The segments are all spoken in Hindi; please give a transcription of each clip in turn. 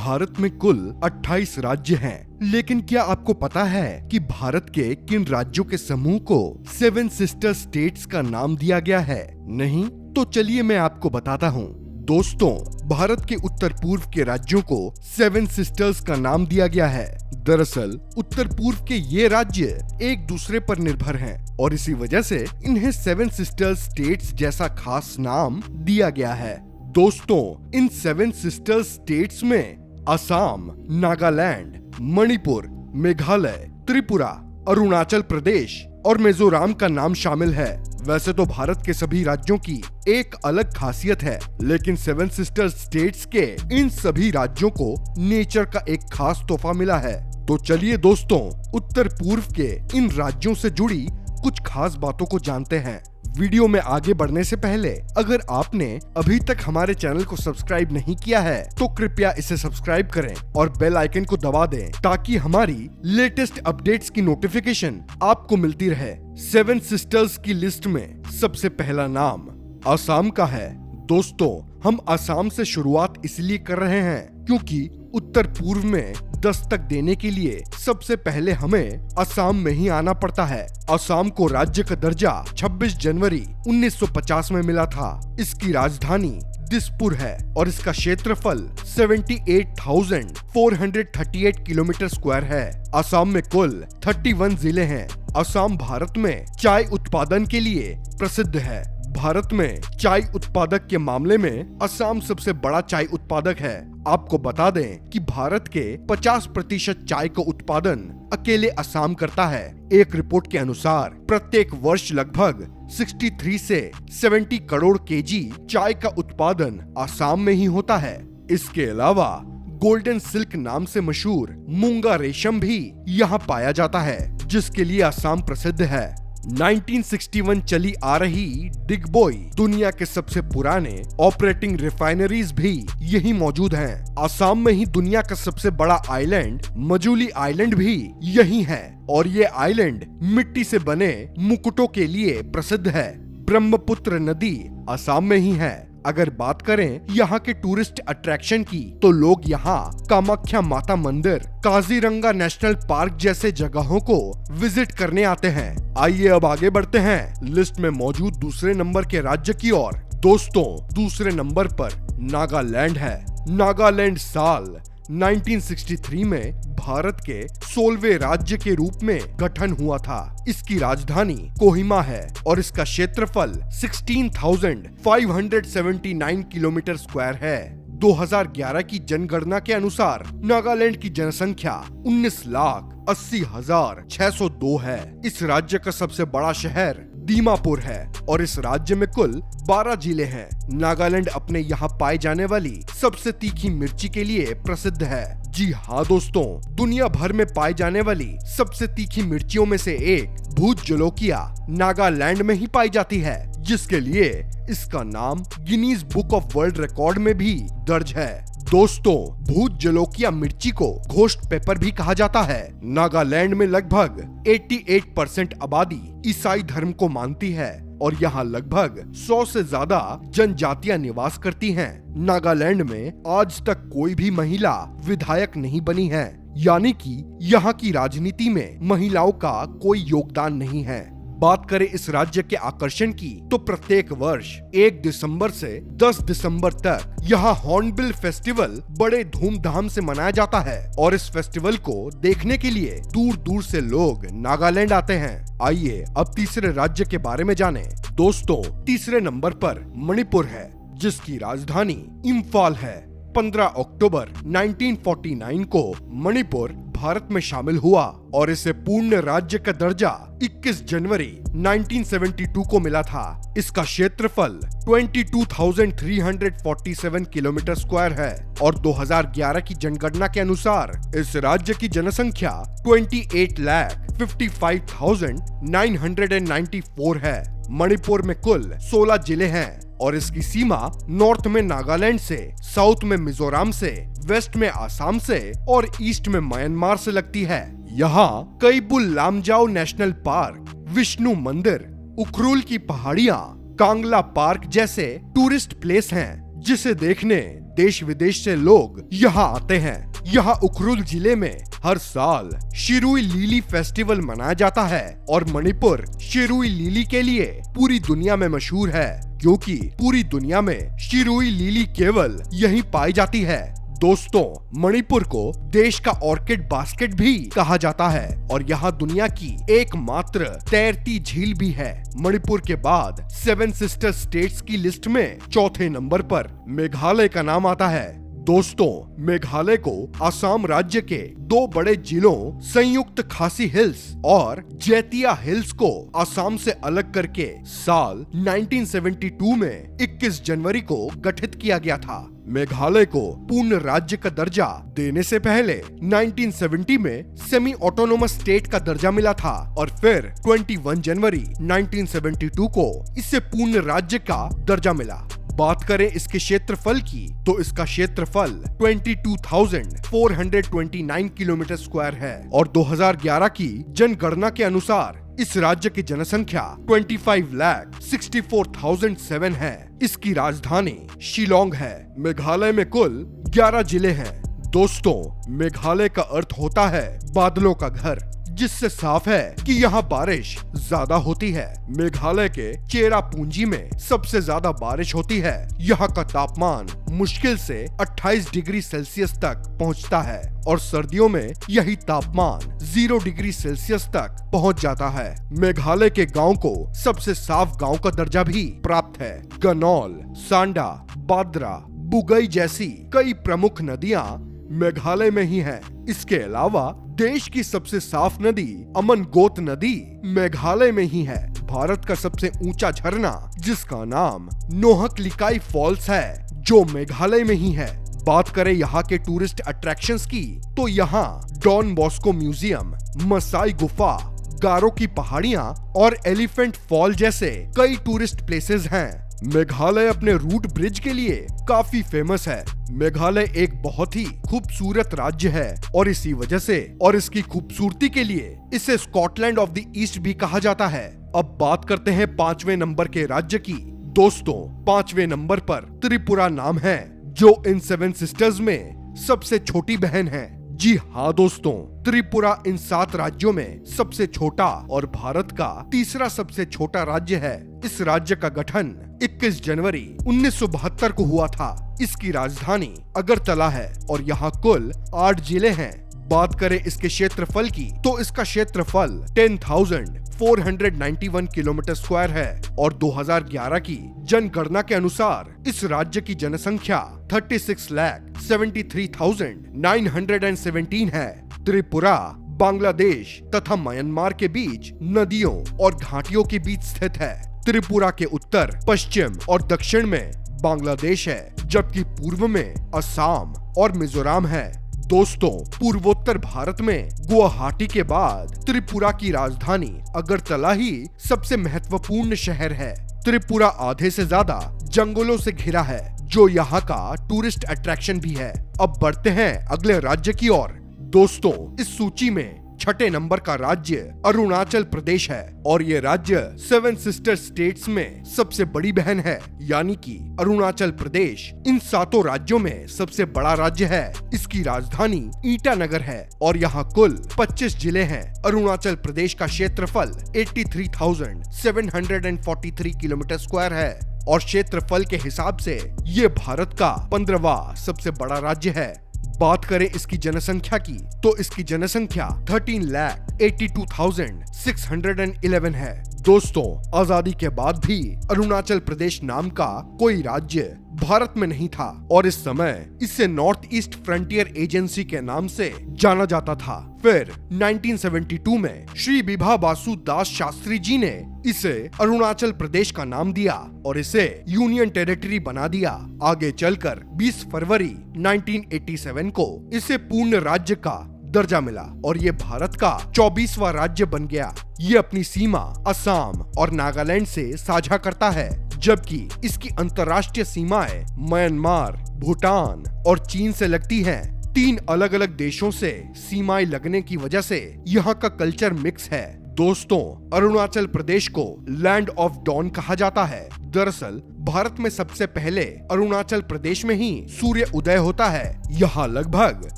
भारत में कुल 28 राज्य हैं, लेकिन क्या आपको पता है कि भारत के किन राज्यों के समूह को सेवन सिस्टर स्टेट्स का नाम दिया गया है? नहीं? तो चलिए मैं आपको बताता हूँ। दोस्तों, भारत के उत्तर पूर्व के राज्यों को सेवन सिस्टर्स का नाम दिया गया है। दरअसल उत्तर पूर्व के ये राज्य एक दूसरे पर निर्भर हैं और इसी वजह से इन्हें सेवन सिस्टर्स स्टेट्स जैसा खास नाम दिया गया है। दोस्तों, इन सेवन सिस्टर्स स्टेट्स में असम, नागालैंड, मणिपुर, मेघालय, त्रिपुरा, अरुणाचल प्रदेश और मिजोरम का नाम शामिल है। वैसे तो भारत के सभी राज्यों की एक अलग खासियत है, लेकिन सेवन सिस्टर्स स्टेट्स के इन सभी राज्यों को नेचर का एक खास तोहफा मिला है। तो चलिए दोस्तों, उत्तर पूर्व के इन राज्यों से जुड़ी कुछ खास बातों को जानते हैं। वीडियो में आगे बढ़ने से पहले अगर आपने अभी तक हमारे चैनल को सब्सक्राइब नहीं किया है तो कृपया इसे सब्सक्राइब करें और बेल आइकन को दबा दें ताकि हमारी लेटेस्ट अपडेट्स की नोटिफिकेशन आपको मिलती रहे। सेवन सिस्टर्स की लिस्ट में सबसे पहला नाम असम का है। दोस्तों, हम असम से शुरुआत इसलिए कर रहे हैं क्योंकि उत्तर पूर्व में दस्तक देने के लिए सबसे पहले हमें असम में ही आना पड़ता है। असम को राज्य का दर्जा 26 जनवरी 1950 में मिला था। इसकी राजधानी दिसपुर है और इसका क्षेत्रफल 78,438 किलोमीटर स्क्वायर है। असम में कुल 31 जिले हैं। असम भारत में चाय उत्पादन के लिए प्रसिद्ध है। भारत में चाय उत्पादक के मामले में असम सबसे बड़ा चाय उत्पादक है। आपको बता दें कि भारत के 50% चाय का उत्पादन अकेले असम करता है। एक रिपोर्ट के अनुसार प्रत्येक वर्ष लगभग 63 से 70 करोड़ केजी चाय का उत्पादन असम में ही होता है। इसके अलावा गोल्डन सिल्क नाम से मशहूर मूंगा रेशम भी यहाँ पाया जाता है, जिसके लिए असम प्रसिद्ध है। 1961 चली आ रही डिगबोई दुनिया के सबसे पुराने ऑपरेटिंग रिफाइनरीज भी यही मौजूद हैं। असम में ही दुनिया का सबसे बड़ा आइलैंड मजुली आइलैंड भी यही है और ये आइलैंड मिट्टी से बने मुकुटों के लिए प्रसिद्ध है। ब्रह्मपुत्र नदी असम में ही है। अगर बात करें यहाँ के टूरिस्ट अट्रैक्शन की तो लोग यहाँ कामाख्या माता मंदिर, काजीरंगा नेशनल पार्क जैसे जगहों को विजिट करने आते हैं। आइए अब आगे बढ़ते हैं लिस्ट में मौजूद दूसरे नंबर के राज्य की ओर। दोस्तों, दूसरे नंबर पर नागालैंड है। नागालैंड साल 1963 में भारत के 16वें राज्य के रूप में गठन हुआ था। इसकी राजधानी कोहिमा है और इसका क्षेत्रफल 16,579 किलोमीटर स्क्वायर है। 2011 की जनगणना के अनुसार नागालैंड की जनसंख्या 19,80,602 है। इस राज्य का सबसे बड़ा शहर दीमापुर है और इस राज्य में कुल 12 जिले हैं। नागालैंड अपने यहाँ पाई जाने वाली सबसे तीखी मिर्ची के लिए प्रसिद्ध है। जी हाँ दोस्तों, दुनिया भर में पाई जाने वाली सबसे तीखी मिर्चियों में से एक भूत जलोकिया नागालैंड में ही पाई जाती है, जिसके लिए इसका नाम Guinness book of world record में भी दर्ज है। दोस्तों, भूत जलोकिया मिर्ची को घोस्ट पेपर भी कहा जाता है। नागालैंड में लगभग 88% आबादी ईसाई धर्म को मानती है और यहाँ लगभग 100 से ज्यादा जनजातियां निवास करती हैं। नागालैंड में आज तक कोई भी महिला विधायक नहीं बनी है, यानी कि यहाँ की राजनीति में महिलाओं का कोई योगदान नहीं है। बात करें इस राज्य के आकर्षण की तो प्रत्येक वर्ष 1 दिसंबर से 10 दिसंबर तक यहाँ हॉर्नबिल फेस्टिवल बड़े धूमधाम से मनाया जाता है और इस फेस्टिवल को देखने के लिए दूर दूर से लोग नागालैंड आते हैं। आइए अब तीसरे राज्य के बारे में जानें। दोस्तों, तीसरे नंबर पर मणिपुर है, जिसकी राजधानी इम्फाल है। 15 अक्टूबर 1949 को मणिपुर भारत में शामिल हुआ और इसे पूर्ण राज्य का दर्जा 21 जनवरी 1972 को मिला था। इसका क्षेत्रफल 22,347 किलोमीटर स्क्वायर है और 2011 की जनगणना के अनुसार इस राज्य की जनसंख्या 28,55,994 है। मणिपुर में कुल 16 जिले हैं और इसकी सीमा नॉर्थ में नागालैंड से, साउथ में मिजोरम से, वेस्ट में आसाम से और ईस्ट में म्यांमार से लगती है। यहाँ कैबुल लामजाओ नेशनल पार्क, विष्णु मंदिर, उखरुल की पहाड़ियाँ, कांगला पार्क जैसे टूरिस्ट प्लेस हैं, जिसे देखने देश विदेश से लोग यहाँ आते हैं। यहाँ उखरुल जिले में हर साल शिरुई लिली फेस्टिवल मनाया जाता है और मणिपुर शिरुई लिली के लिए पूरी दुनिया में मशहूर है, क्योंकि पूरी दुनिया में शिरुई लिली केवल यहीं पाई जाती है। दोस्तों, मणिपुर को देश का ऑर्किड बास्केट भी कहा जाता है और यहाँ दुनिया की एकमात्र तैरती झील भी है। मणिपुर के बाद सेवन सिस्टर स्टेट्स की लिस्ट में चौथे नंबर पर मेघालय का नाम आता है। दोस्तों, मेघालय को असम राज्य के दो बड़े जिलों संयुक्त खासी हिल्स और जैतिया हिल्स को असम से अलग करके साल 1972 में 21 जनवरी को गठित किया गया था। मेघालय को पूर्ण राज्य का दर्जा देने से पहले 1970 में सेमी ऑटोनोमस स्टेट का दर्जा मिला था और फिर 21 जनवरी 1972 को इसे पूर्ण राज्य का दर्जा मिला। बात करें इसके क्षेत्रफल की तो इसका क्षेत्रफल 22,429 किलोमीटर स्क्वायर है और 2011 की जनगणना के अनुसार इस राज्य की जनसंख्या 25,64,007 है। इसकी राजधानी शिलोंग है। मेघालय में कुल 11 जिले हैं। दोस्तों, मेघालय का अर्थ होता है बादलों का घर, जिससे साफ है कि यहाँ बारिश ज्यादा होती है। मेघालय के चेरापूंजी में सबसे ज्यादा बारिश होती है। यहाँ का तापमान मुश्किल से 28 डिग्री सेल्सियस तक पहुँचता है और सर्दियों में यही तापमान 0 डिग्री सेल्सियस तक पहुँच जाता है। मेघालय के गांव को सबसे साफ गांव का दर्जा भी प्राप्त है। गनौल, सांडा, बाद्रा, बुगई जैसी कई प्रमुख नदियाँ मेघालय में ही हैं। इसके अलावा देश की सबसे साफ नदी अमनगोत नदी मेघालय में ही है। भारत का सबसे ऊंचा झरना, जिसका नाम नोहक लिकाई फॉल्स है, जो मेघालय में ही है। बात करें यहाँ के टूरिस्ट अट्रैक्शंस की तो यहाँ डॉन बॉस्को म्यूजियम, मसाई गुफा, गारो की पहाड़ियाँ और एलिफेंट फॉल जैसे कई टूरिस्ट प्लेसेस हैं। मेघालय अपने रूट ब्रिज के लिए काफी फेमस है। मेघालय एक बहुत ही खूबसूरत राज्य है और इसी वजह से और इसकी खूबसूरती के लिए इसे स्कॉटलैंड ऑफ द ईस्ट भी कहा जाता है। अब बात करते हैं 5वें नंबर के राज्य की। दोस्तों, 5वें नंबर पर त्रिपुरा नाम है, जो इन 7 सिस्टर्स में सबसे छोटी बहन है। जी हाँ दोस्तों, त्रिपुरा इन 7 राज्यों में सबसे छोटा और भारत का तीसरा सबसे छोटा राज्य है। इस राज्य का गठन 21 जनवरी 1972 को हुआ था। इसकी राजधानी अगरतला है और यहाँ कुल 8 जिले हैं। बात करें इसके क्षेत्रफल की तो इसका क्षेत्रफल 10,491 किलोमीटर स्क्वायर है और 2011 की जनगणना के अनुसार इस राज्य की जनसंख्या 36,73,917 है। त्रिपुरा बांग्लादेश तथा म्यांमार के बीच नदियों और घाटियों के बीच स्थित है। त्रिपुरा के उत्तर, पश्चिम और दक्षिण में बांग्लादेश है, जबकि पूर्व में असम और मिजोरम है। दोस्तों, पूर्वोत्तर भारत में गुवाहाटी के बाद त्रिपुरा की राजधानी अगरतला ही सबसे महत्वपूर्ण शहर है। त्रिपुरा आधे से ज्यादा जंगलों से घिरा है, जो यहाँ का टूरिस्ट अट्रैक्शन भी है। अब बढ़ते हैं अगले राज्य की ओर। दोस्तों, इस सूची में 6ठे नंबर का राज्य अरुणाचल प्रदेश है और ये राज्य 7 सिस्टर स्टेट्स में सबसे बड़ी बहन है, यानी कि अरुणाचल प्रदेश इन 7 राज्यों में सबसे बड़ा राज्य है। इसकी राजधानी ईटानगर है और यहाँ कुल 25 जिले हैं। अरुणाचल प्रदेश का क्षेत्रफल 83,743 किलोमीटर स्क्वायर है और क्षेत्रफल के हिसाब से ये भारत का 15वां सबसे बड़ा राज्य है। बात करें इसकी जनसंख्या की तो इसकी जनसंख्या 13,82,611 है। दोस्तों, आजादी के बाद भी अरुणाचल प्रदेश नाम का कोई राज्य भारत में नहीं था और इस समय इसे नॉर्थ ईस्ट फ्रंटियर एजेंसी के नाम से जाना जाता था। फिर 1972 में श्री बिभा बासु दास शास्त्री जी ने इसे अरुणाचल प्रदेश का नाम दिया और इसे यूनियन टेरिटरी बना दिया। आगे चलकर 20 फरवरी 1987 को इसे पूर्ण राज्य का दर्जा मिला और ये भारत का 24वां राज्य बन गया। ये अपनी सीमा असम और नागालैंड से साझा करता है, जबकि इसकी अंतर्राष्ट्रीय सीमाएं म्यांमार, भूटान और चीन से लगती हैं। 3 अलग अलग देशों से सीमाएं लगने की वजह से यहाँ का कल्चर मिक्स है। दोस्तों, अरुणाचल प्रदेश को लैंड ऑफ डॉन कहा जाता है। दरअसल भारत में सबसे पहले अरुणाचल प्रदेश में ही सूर्य उदय होता है। यहाँ लगभग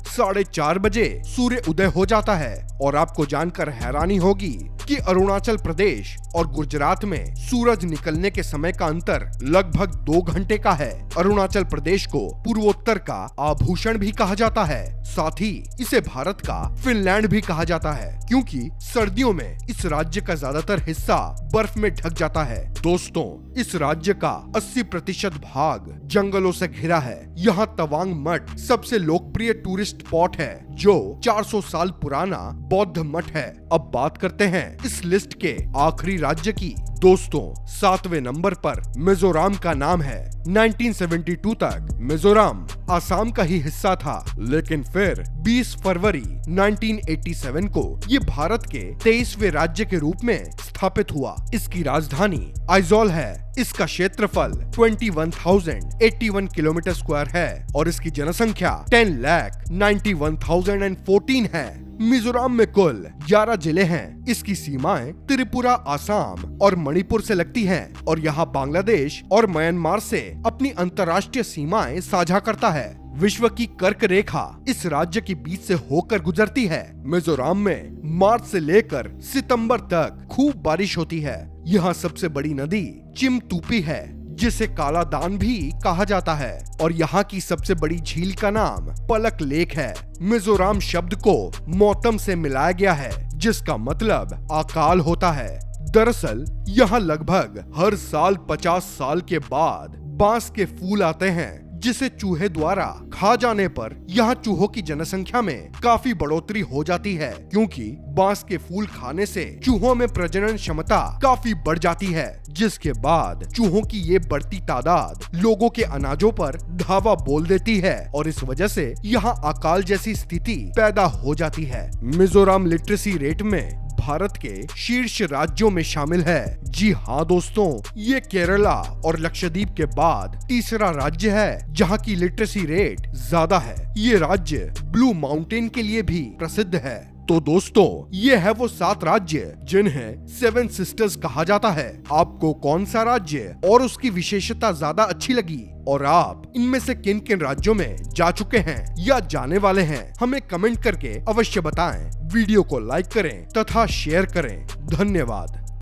4:30 बजे सूर्य उदय हो जाता है और आपको जानकर हैरानी होगी कि अरुणाचल प्रदेश और गुजरात में सूरज निकलने के समय का अंतर लगभग 2 घंटे का है। अरुणाचल प्रदेश को पूर्वोत्तर का आभूषण भी कहा जाता है। साथ ही इसे भारत का फिनलैंड भी कहा जाता है, क्योंकि सर्दियों में इस राज्य का ज्यादातर हिस्सा बर्फ में ढक जाता है। दोस्तों, इस राज्य का 80% भाग जंगलों से घिरा है। यहाँ तवांग मठ सबसे लोकप्रिय टूरिस्ट स्पॉट है, जो 400 साल पुराना बौद्ध मठ है। अब बात करते हैं इस लिस्ट के आखिरी राज्य की। दोस्तों, 7वें नंबर पर मिजोरम का नाम है। 1972 तक मिजोरम आसाम का ही हिस्सा था, लेकिन फिर 20 फरवरी 1987 को ये भारत के 23वें राज्य के रूप में स्थापित हुआ। इसकी राजधानी आइजोल है। इसका क्षेत्रफल 21,081 किलोमीटर स्क्वायर है और इसकी जनसंख्या 10,91,014 है। मिजोरम में कुल 11 जिले हैं। इसकी सीमाएं त्रिपुरा, आसाम और मणिपुर से लगती हैं और यहाँ बांग्लादेश और म्यांमार से अपनी अंतर्राष्ट्रीय सीमाएं साझा करता है। विश्व की कर्क रेखा इस राज्य के बीच से होकर गुजरती है। मिजोरम में मार्च से लेकर सितंबर तक खूब बारिश होती है। यहाँ सबसे बड़ी नदी चिमतूपी है, जिसे काला दान भी कहा जाता है, और यहाँ की सबसे बड़ी झील का नाम पलक लेक है। मिजोरम शब्द को मौतम से मिलाया गया है, जिसका मतलब अकाल होता है। दरअसल यहाँ लगभग हर साल 50 साल के बाद बांस के फूल आते हैं, जिसे चूहे द्वारा खा जाने पर यहाँ चूहों की जनसंख्या में काफी बढ़ोतरी हो जाती है, क्योंकि बांस के फूल खाने से चूहों में प्रजनन क्षमता काफी बढ़ जाती है, जिसके बाद चूहों की ये बढ़ती तादाद लोगों के अनाजों पर धावा बोल देती है और इस वजह से यहाँ अकाल जैसी स्थिति पैदा हो जाती है। मिजोरम लिटरेसी रेट में भारत के शीर्ष राज्यों में शामिल है। जी हाँ दोस्तों, ये केरला और लक्षद्वीप के बाद तीसरा राज्य है जहाँ की लिटरेसी रेट ज्यादा है। ये राज्य ब्लू माउंटेन के लिए भी प्रसिद्ध है। तो दोस्तों, ये है वो 7 राज्य जिन्हें 7 सिस्टर्स कहा जाता है। आपको कौन सा राज्य और उसकी विशेषता ज्यादा अच्छी लगी, और आप इनमें से किन किन राज्यों में जा चुके हैं या जाने वाले हैं, हमें कमेंट करके अवश्य बताएं। वीडियो को लाइक करें तथा शेयर करें। धन्यवाद।